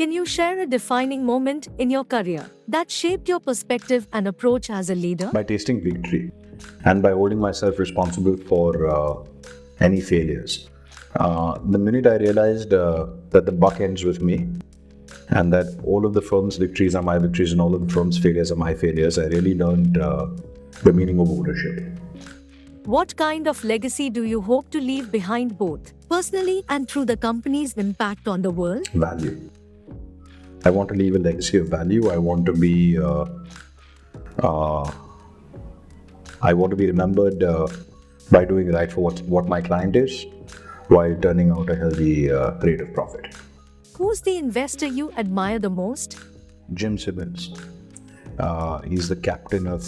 Can you share a defining moment in your career that shaped your perspective and approach as a leader? By tasting victory and by holding myself responsible for any failures. The minute I realized that the buck ends with me and that all of the firm's victories are my victories and all of the firm's failures are my failures, I really learned the meaning of ownership. What kind of legacy do you hope to leave behind, both personally and through the company's impact on the world? Value. I want to leave a legacy of value. I want to be remembered by doing right for what my client is, while turning out a healthy rate of profit. Who's the investor you admire the most? Jim Simmons. He's the captain of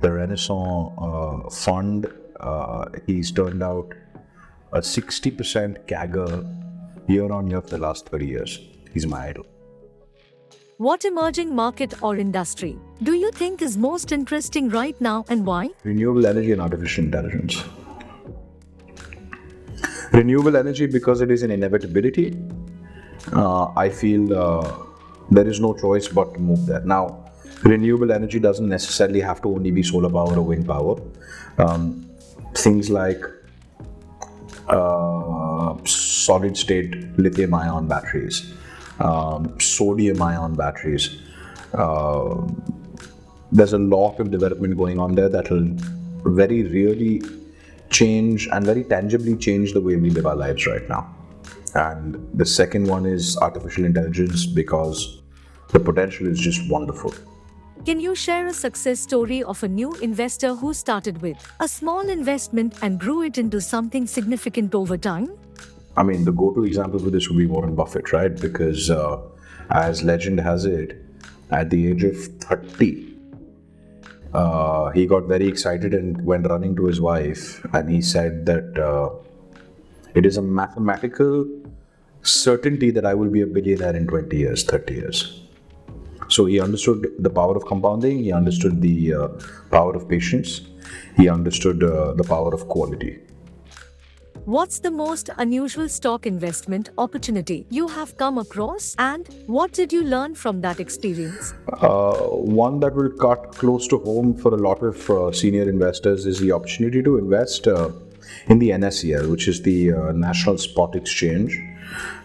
the Renaissance Fund. He's turned out a 60% CAGR year on year for the last 30 years. He's my idol. What emerging market or industry do you think is most interesting right now and why? Renewable energy and artificial intelligence. Renewable energy because it is an inevitability. I feel there is no choice but to move there. Now, renewable energy doesn't necessarily have to only be solar power or wind power. Things like solid state lithium ion batteries, sodium ion batteries. There's a lot of development going on there that will very really change and very tangibly change the way we live our lives right now. And the second one is artificial intelligence because the potential is just wonderful. Can you share a success story of a new investor who started with a small investment and grew it into something significant over time? I mean, the go-to example for this would be Warren Buffett, right? Because as legend has it, at the age of 30, he got very excited and went running to his wife, and he said that it is a mathematical certainty that I will be a billionaire in 20 years, 30 years. So he understood the power of compounding, he understood the power of patience, he understood the power of quality. What's the most unusual stock investment opportunity you have come across, and what did you learn from that experience? One that will cut close to home for a lot of senior investors is the opportunity to invest in the NSEL, which is the National Spot Exchange,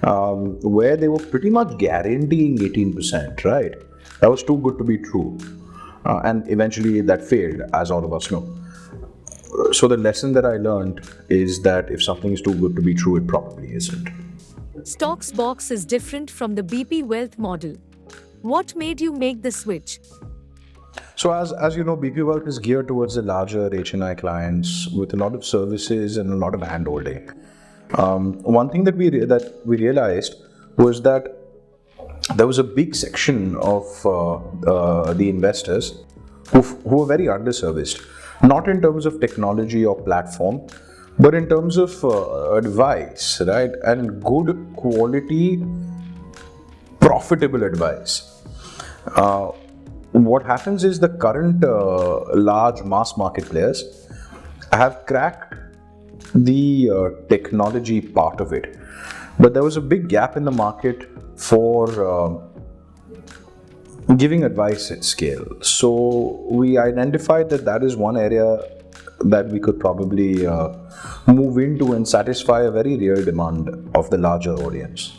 where they were pretty much guaranteeing 18%, right? That was too good to be true. And eventually that failed, as all of us know. So the lesson that I learned is that if something is too good to be true, it probably isn't. StoxBox is different from the BP Wealth model. What made you make the switch? So as you know, BP Wealth is geared towards the larger HNI clients with a lot of services and a lot of hand-holding. One thing that we realized was that there was a big section of the investors who were very underserviced, not in terms of technology or platform, but in terms of advice, right? And good quality, profitable advice. What happens is the current large mass market players have cracked the technology part of it, but there was a big gap in the market for giving advice at scale. So we identified that is one area that we could probably move into and satisfy a very real demand of the larger audience.